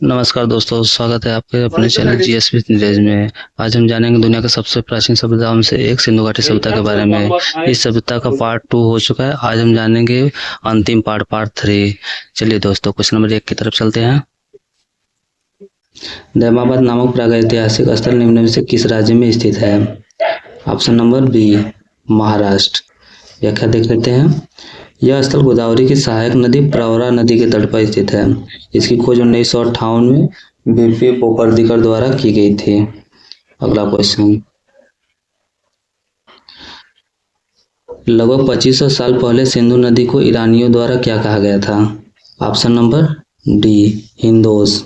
नमस्कार दोस्तों, स्वागत है आपके अपने चैनल जीएसपी नॉलेज में। आज हम जानेंगे दुनिया के सबसे प्राचीन सभ्यताओं में से एक सिंधु घाटी सभ्यता के बारे में। इस सभ्यता का पार्ट 2 हो चुका है। आज हम जानेंगे अंतिम पार्ट 3। चलिए दोस्तों, क्वेश्चन नंबर 1 की तरफ चलते हैं। दैमाबाद नामक प्रागैतिहासिक स्थल निम्न में से किस राज्य में स्थित है? Option number B, Maharashtra. व्याख्या देख लेते हैं। यह स्थल गोदावरी की सहायक नदी प्रवरा नदी के तट पर स्थित है। इसकी खोज 1958 में बीपी पोपर्दिकर द्वारा की गई थी। अगला क्वेश्चन, लगभग 2500 साल पहले सिंधु नदी को ईरानियों द्वारा क्या कहा गया था? ऑप्शन नंबर डी, हिंदोस।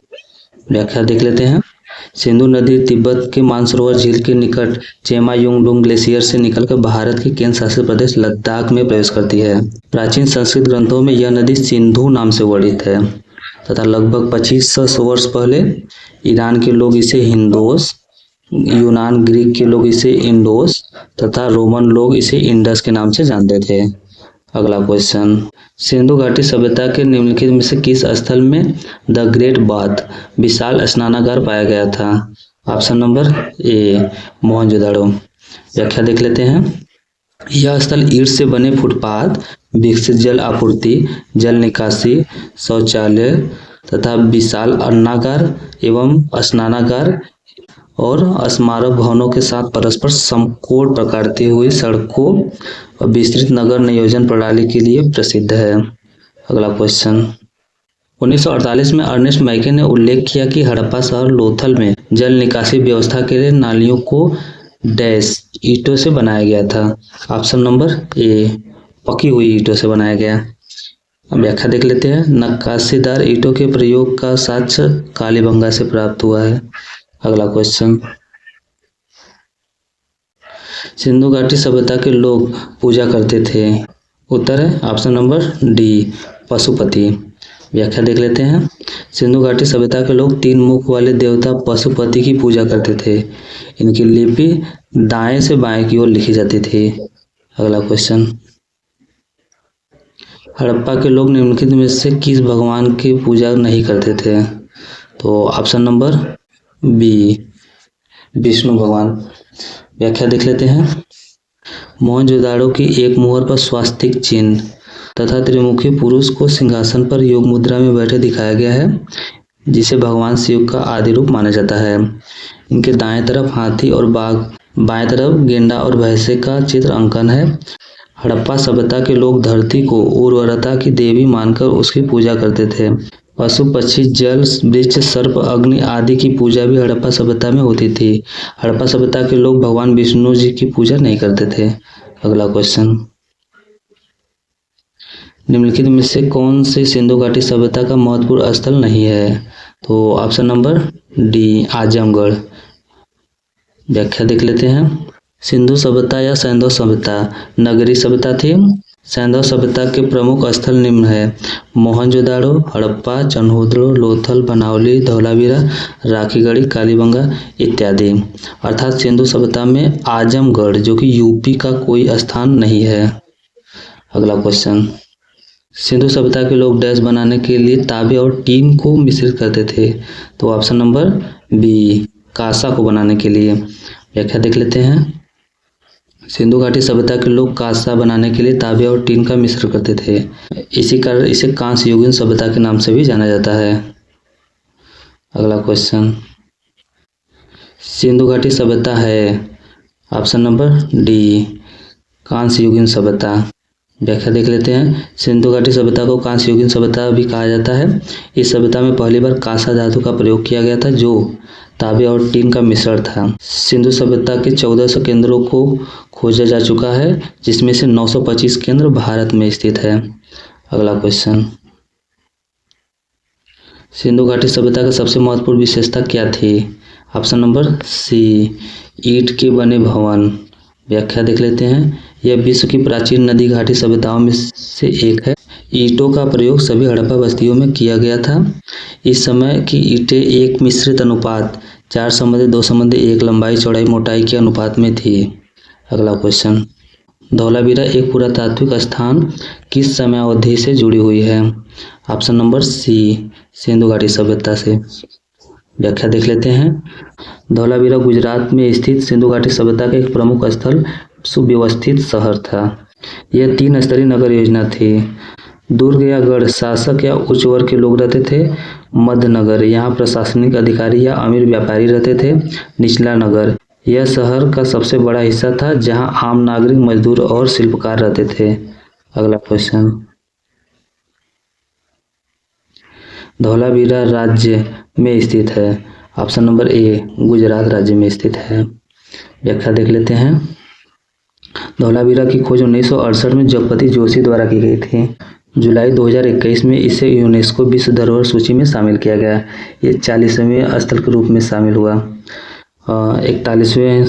व्याख्या देख लेते हैं। सिंधु नदी तिब्बत के मानसरोवर झील के निकट चेमायुंगडुंग ग्लेशियर से निकलकर भारत के केंद्र शासित प्रदेश लद्दाख में प्रवेश करती है। प्राचीन संस्कृत ग्रंथों में यह नदी सिंधु नाम से वर्णित है तथा लगभग 2500 वर्ष पहले ईरान के लोग इसे हिंदोस, यूनान ग्रीक के लोग इसे इंडोस तथा रोमन लोग इसे इंडस के नाम से जानते थे। अगला क्वेश्चन, सिंधु घाटी सभ्यता के निम्नलिखित में से किस स्थल में द ग्रेट बाथ विशाल स्नानागार पाया गया था? ऑप्शन नंबर ए, मोहनजोदाड़ो। व्याख्या देख लेते हैं। यह स्थल ईंट से बने फुटपाथ, विकसित जल आपूर्ति, जल निकासी, शौचालय तथा विशाल अन्नागार एवं स्नानागार और स्मारक भवनों के साथ परस्पर समकोण प्रकार की हुई सड़कों और विस्तृत नगर नियोजन प्रणाली के लिए प्रसिद्ध है। अगला क्वेश्चन, 1948 में अर्नेस्ट मैके ने उल्लेख किया कि हड़प्पा शहर लोथल में जल निकासी व्यवस्था के लिए नालियों को डैश ईंटों से बनाया गया था। ऑप्शन नंबर ए, पकी हुई ईंटों से बनाया गया। अब व्याख्या देख लेते हैं। नक्काशीदार ईंटों के प्रयोग का साक्ष्य कालीबंगा से प्राप्त हुआ है। अगला क्वेश्चन, सिंधु घाटी सभ्यता के लोग पूजा करते थे। उत्तर है ऑप्शन नंबर डी, पशुपति। व्याख्या देख लेते हैं। सिंधु घाटी सभ्यता के लोग 3 मुख वाले देवता पशुपति की पूजा करते थे। इनकी लिपि दाएं से बाएं की ओर लिखी जाती थी। अगला क्वेश्चन, हड़प्पा के लोग निम्नलिखित में से किस भगवान की पूजा नहीं करते थे? तो ऑप्शन नंबर बी, विष्णु भगवान। व्याख्या देख लेते हैं। मोहनजोदाड़ो की एक मुहर पर स्वास्तिक चिन्ह तथा त्रिमुखी पुरुष को सिंहासन पर योग मुद्रा में बैठे दिखाया गया है, जिसे भगवान शिव का आदि रूप माना जाता है। इनके दाएं तरफ हाथी और बाघ, बाएं तरफ गेंडा और भैंसे का चित्र अंकन है। हड़प्पा सभ्यता के लोग धरती को उर्वरता की देवी मानकर उसकी पूजा करते थे। पशु पक्षी जल वृक्ष सर्प अग्नि आदि की पूजा भी हड़प्पा सभ्यता में होती थी। हड़प्पा सभ्यता के लोग भगवान विष्णु जी की पूजा नहीं करते थे। अगला क्वेश्चन, निम्नलिखित में से कौन सी सिंधु घाटी सभ्यता का महत्वपूर्ण स्थल नहीं है? तो ऑप्शन नंबर डी, आजमगढ़। व्याख्या देख लेते हैं। सिंधु सभ्यता या सैंधव सभ्यता नगरीय सभ्यता थी। सैंधव सभ्यता के प्रमुख स्थल निम्न है: मोहनजोदाड़ो, हड़प्पा, चन्होद्रो, लोथल, बनावली, धौलावीरा, राखीगढ़ी, कालीबंगा इत्यादि। अर्थात सिंधु सभ्यता में आजमगढ़ जो कि यूपी का कोई स्थान नहीं है। अगला क्वेश्चन, सिंधु सभ्यता के लोग डैश बनाने के लिए तांबे और टीन को मिश्रित करते थे। तो ऑप्शन नंबर बी, कांसा को बनाने के लिए। व्याख्या देख लेते हैं। सिंधु घाटी सभ्यता के लोग कांसा बनाने के लिए तांबे और टीन का मिश्रण करते थे। इसी कारण इसे कांस्य युगीन सभ्यता के नाम से भी जाना जाता है। अगला क्वेश्चन, सिंधु घाटी सभ्यता है ऑप्शन नंबर डी, कांस्य युगीन सभ्यता। व्याख्या देख लेते हैं। सिंधु घाटी सभ्यता को कांस्य युगीन सभ्यता भी कहा जाता है। इस सभ्यता में पहली बार कांसा धातु का प्रयोग किया गया था, जो तांबे और टीन का मिश्रण था। सिंधु सभ्यता के 1400 केंद्रों को खोजा जा चुका है, जिसमें से 925 केंद्र भारत में स्थित है। अगला क्वेश्चन, सिंधु घाटी सभ्यता का सबसे महत्वपूर्ण विशेषता क्या थी? ऑप्शन नंबर सी, ईंट के बने भवन। व्याख्या देख लेते हैं। यह विश्व की प्राचीन नदी घाटी सभ्यताओं में से एक है। ईंटों का प्रयोग सभी हड़प्पा बस्तियों में किया गया था। इस समय की ईंटें एक मिश्रित अनुपात 4:2:1 लंबाई चौड़ाई मोटाई के अनुपात में थी। अगला क्वेश्चन, धौलावीरा एक पुरातात्विक स्थान किस समयावधि से जुड़ी हुई है? ऑप्शन नंबर सी, सिंधु घाटी सभ्यता से। व्याख्या देख लेते हैं। धौलावीरा गुजरात में स्थित सिंधु घाटी सभ्यता का एक प्रमुख स्थल सुव्यवस्थित शहर था। यह 3 स्तरीय नगर योजना थी। दुर्ग या गढ़ शासक या उच्च वर्ग के लोग रहते थे। मध्य नगर, यहाँ प्रशासनिक अधिकारी या अमीर व्यापारी रहते थे। निचला नगर, यह शहर का सबसे बड़ा हिस्सा था जहाँ आम नागरिक, मजदूर और शिल्पकार रहते थे। अगला क्वेश्चन, धौलावीरा राज्य में स्थित है। ऑप्शन नंबर ए, गुजरात राज्य में स्थित है। व्याख्या देख लेते हैं। धौलावीरा की खोज 1968 में जगपति जोशी द्वारा की गई थी। जुलाई 2021 में इसे यूनेस्को विश्व धरोहर सूची में शामिल किया गया। ये 40वें स्थल के रूप में शामिल हुआ। 41वें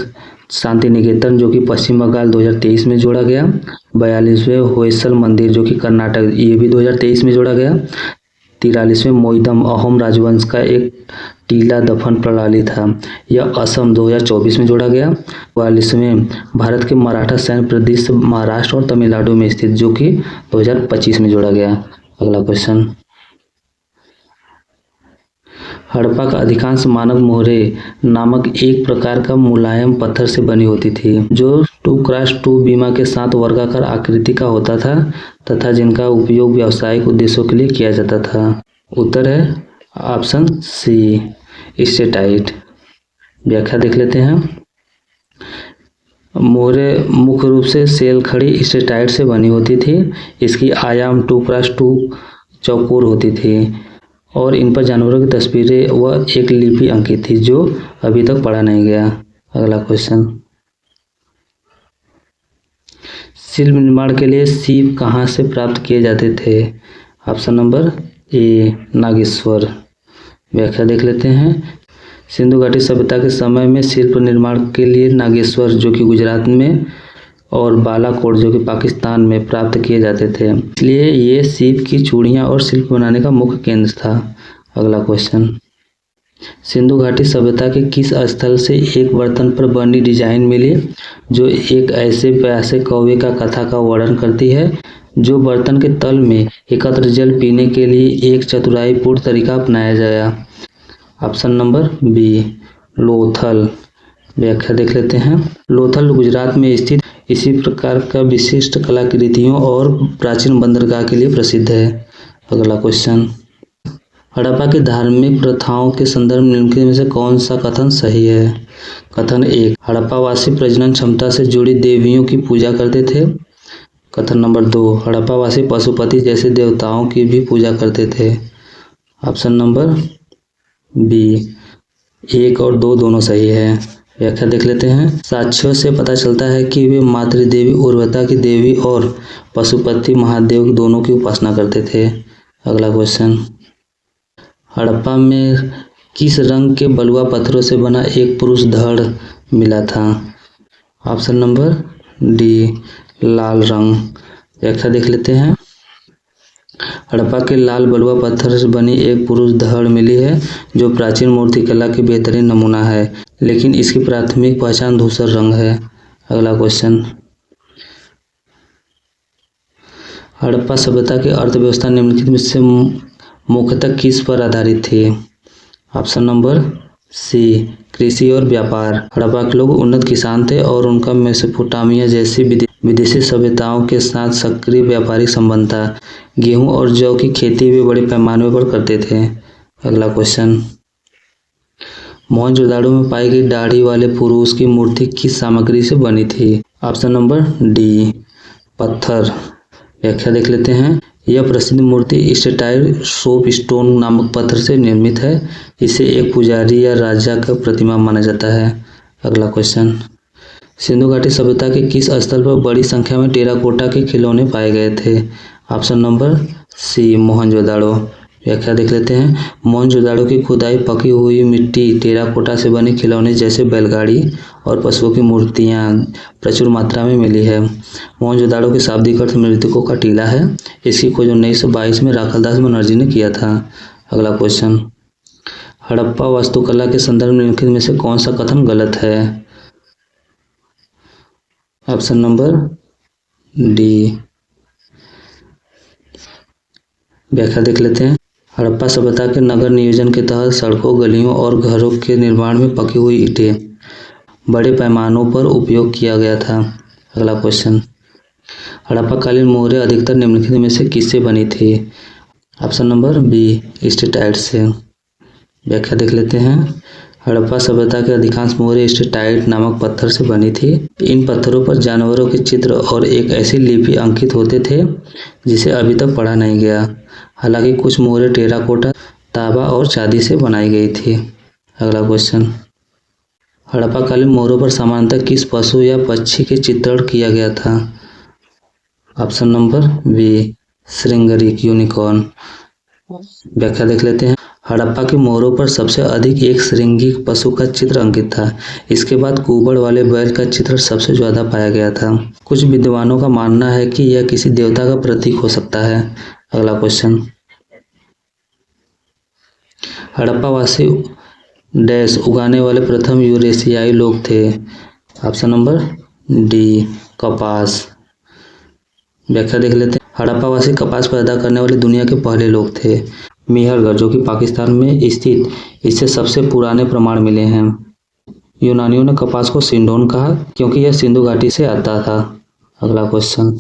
शांति निकेतन जो कि पश्चिम बंगाल 2023 में जोड़ा गया। 42वें होयसल मंदिर जो कि कर्नाटक, ये भी 2023 में जोड़ा गया। 43वें मोइदम अहोम राजवंश का एक टीला दफन प्रणाली था, यह असम 2024 में जोड़ा गया। 44वें भारत के मराठा सैन्य प्रदेश महाराष्ट्र और तमिलनाडु में स्थित जो कि 2025 में जोड़ा गया। अगला क्वेश्चन, हड़प्पा का अधिकांश मानक मोहरे नामक एक प्रकार का मुलायम पत्थर से बनी होती थी जो 2x2 बीमा के साथ वर्गाकार आकृति का होता था तथा जिनका उपयोग व्यावसायिक उद्देश्यों के लिए किया जाता था। उत्तर है ऑप्शन सी, स्टेटाइट। व्याख्या देख लेते हैं। मोहरे मुख्य रूप से सेल खड़ी स्टेटाइट से बनी होती थी। इसकी आयाम 2x2 चौकोर होती थी और इन पर जानवरों की तस्वीरें व एक लिपि अंकित थी जो अभी तक पढ़ा नहीं गया। अगला क्वेश्चन, शिल्प निर्माण के लिए सीप कहाँ से प्राप्त किए जाते थे। Option number A, Nageshwar. व्याख्या देख लेते हैं। सिंधु घाटी सभ्यता के समय में शिल्प निर्माण के लिए नागेश्वर जो कि गुजरात में और बालाकोट जो कि पाकिस्तान में प्राप्त किए जाते थे, इसलिए ये सीप की चूड़ियाँ और शिल्प बनाने का मुख्य केंद्र था। अगला क्वेश्चन, सिंधु घाटी सभ्यता के किस स्थल से एक बर्तन पर बनी डिजाइन मिली जो एक ऐसे प्यासे कौवे का कथा का वर्णन करती है जो बर्तन के तल में एकत्र जल पीने के लिए एक चतुराईपूर्ण तरीका अपनाया गया। Option number B, Lothal. व्याख्या देख लेते हैं। लोथल गुजरात में स्थित इसी प्रकार का विशिष्ट कलाकृतियों और प्राचीन बंदरगाह के लिए प्रसिद्ध है। अगला क्वेश्चन, हड़प्पा की धार्मिक प्रथाओं के संदर्भ में निम्नलिखित में से कौन सा कथन सही है। कथन 1, हड़प्पावासी प्रजनन क्षमता से जुड़ी देवियों की पूजा करते थे। कथन नंबर 2, हड़प्पावासी पशुपति जैसे देवताओं की भी पूजा करते थे। ऑप्शन नंबर बी, 1 और 2 दोनों सही है। व्याख्या देख लेते हैं। साक्ष्यों से पता चलता है कि वे मातृदेवी उर्वरता की देवी और पशुपति महादेव दोनों की उपासना करते थे। अगला क्वेश्चन, हड़प्पा में किस रंग के बलुआ पत्थरों से बना एक पुरुष धड़ मिला था। ऑप्शन नंबर डी, लाल रंग। व्याख्या देख लेते हैं। हड़प्पा के लाल बलुआ पत्थर से बनी एक पुरुष धड़ मिली है जो प्राचीन मूर्तिकला के बेहतरीन नमूना है, लेकिन इसकी प्राथमिक पहचान धूसर रंग है। अगला क्वेश्चन, हड़प्पा सभ्यता की अर्थव्यवस्था निम्नलिखित में से मुख्यतः किस पर आधारित थी। ऑप्शन नंबर सी, कृषि और व्यापार। हड़प्पा के लोग उन्नत किसान थे और उनका मेसोपोटामिया जैसी विदेशी सभ्यताओं के साथ सक्रिय व्यापारिक संबंध था। गेहूं और जौ की खेती वे बड़े पैमाने पर करते थे। अगला क्वेश्चन, मोहनजोदाड़ो में पाई गई दाढ़ी वाले पुरुष की मूर्ति किस सामग्री से बनी थी। ऑप्शन नंबर डी, पत्थर। व्याख्या देख लेते हैं। यह प्रसिद्ध मूर्ति स्टेटाइट सोप स्टोन नामक पत्थर से निर्मित है। इसे एक पुजारी या राजा का प्रतिमा माना जाता है। अगला क्वेश्चन, सिंधु घाटी सभ्यता के किस स्थल पर बड़ी संख्या में टेराकोटा के खिलौने पाए गए थे। Option number C, Mohenjodaro. व्याख्या देख लेते हैं। मोहनजोदाड़ो की खुदाई पकी हुई मिट्टी, टेराकोटा से बने खिलौने जैसे बैलगाड़ी और पशुओं की मूर्तियां प्रचुर मात्रा में मिली है। मोहनजोदाड़ो के शाब्दिक अर्थ मृतकों का टीला है। इसकी खोज 1922 में राखलदास बनर्जी ने किया था। अगला क्वेश्चन, हड़प्पा वास्तुकला के संदर्भ में निम्नलिखित में से कौन सा कथन गलत है। Option number D. व्याख्या देख लेते हैं। हड़प्पा सभ्यता के नगर नियोजन के तहत सड़कों, गलियों और घरों के निर्माण में पकी हुई ईंटें बड़े पैमानों पर उपयोग किया गया था। अगला क्वेश्चन, हड़प्पाकालीन मोहरें अधिकतर निम्नलिखित में से किससे बनी थी? ऑप्शन नंबर बी, स्टेटाइट से। व्याख्या देख लेते हैं। हड़प्पा सभ्यता के अधिकांश मोहरें स्टेटाइट नामक पत्थर से बनी थी। इन पत्थरों पर जानवरों के चित्र और एक ऐसी लिपि अंकित होते थे जिसे अभी तक पढ़ा नहीं गया। हालांकि कुछ मोहरें टेराकोटा, तांबा और चांदी से बनाई गई थी। अगला क्वेश्चन, हड़प्पाकालीन मोहरों पर सामान्यतः किस पशु या पक्षी के चित्रण किया गया था? ऑप्शन नंबर बी, श्रृंगरिक, यूनिकॉर्न। व्याख्या देख लेते हैं। हड़प्पा की मोहरों पर सबसे अधिक एक श्रृंगिक पशु का चित्र अंकित था। इसके बाद कुबड़ वाले बैल का चित्र सबसे ज्यादा पाया गया था। कुछ विद्वानों का मानना है कि यह किसी देवता का प्रतीक हो सकता है। अगला क्वेश्चन, हड़प्पावासी डैश उगाने वाले प्रथम यूरेशियाई लोग थे? ऑप्शन नंबर डी, कपास। व्याख्या देख लेते हैं। हड़प्पावासी कपास पैदा करने वाले दुनिया के पहले लोग थे। मेहरगढ़, जो कि पाकिस्तान में स्थित, इससे सबसे पुराने प्रमाण मिले हैं। यूनानियों ने कपास को सिंडोन कहा क्योंकि यह सिंधु घाटी से आता था। अगला क्वेश्चन,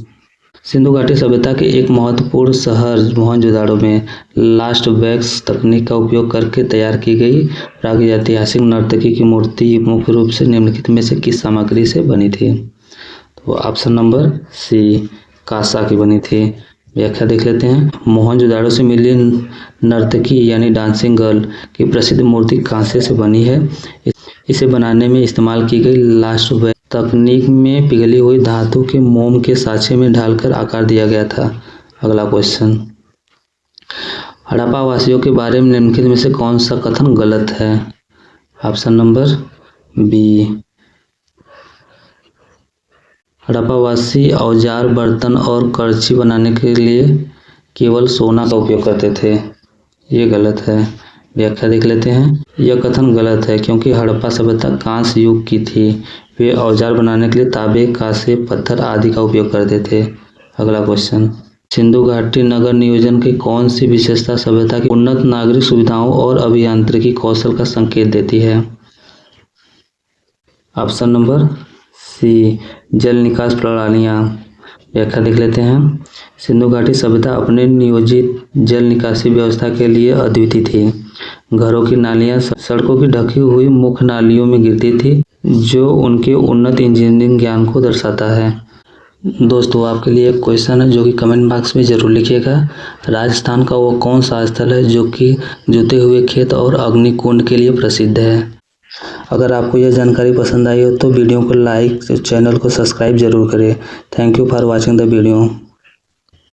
सिंधु घाटी सभ्यता के एक महत्वपूर्ण शहर मोहनजोदाड़ो में लास्ट वैक्स तकनीक का उपयोग करके तैयार की गई प्रागैतिहासिक नर्तकी की मूर्ति मुख्य रूप से निम्नलिखित में से किस सामग्री से बनी थी? तो ऑप्शन नंबर सी, कांसा की बनी थी। व्याख्या देख लेते हैं। मोहनजोदाड़ो से मिली नर्तकी यानी डांसिंग गर्ल की प्रसिद्ध मूर्ति कांसे से बनी है। इसे बनाने में इस्तेमाल की गई लास्ट वैक्स तकनीक में पिघली हुई धातु के मोम के साँचे में ढालकर आकार दिया गया था। अगला क्वेश्चन, हड़प्पा वासियों के बारे में निम्नलिखित में से कौन सा कथन गलत है? ऑप्शन नंबर बी, हड़प्पावासी औजार, बर्तन और करछी बनाने के लिए केवल सोना का उपयोग करते थे। ये गलत है। व्याख्या देख लेते हैं। यह कथन गलत है क्योंकि हड़प्पा सभ्यता कांस्य युग की थी। वे औजार बनाने के लिए तांबे, कांसे, पत्थर आदि का उपयोग करते थे। अगला क्वेश्चन, सिंधु घाटी नगर नियोजन की कौन सी विशेषता सभ्यता की उन्नत नागरिक सुविधाओं और अभियांत्रिकी कौशल का संकेत देती है? ऑप्शन नंबर सी, जल निकास प्रणालियाँ। व्याख्या देख लेते हैं। सिंधु घाटी सभ्यता अपने नियोजित जल निकासी व्यवस्था के लिए अद्वितीय थी। घरों की नालियाँ सड़कों की ढकी हुई मुख्य नालियों में गिरती थी, जो उनके उन्नत इंजीनियरिंग ज्ञान को दर्शाता है। दोस्तों, आपके लिए एक क्वेश्चन है जो कि कमेंट बॉक्स में जरूर लिखिएगा। राजस्थान का वो कौन सा स्थल है जो कि जुते हुए खेत और अग्निकुंड के लिए प्रसिद्ध है? अगर आपको यह जानकारी पसंद आई हो तो वीडियो को लाइक, चैनल को सब्सक्राइब जरूर करें। Thank you for watching the video.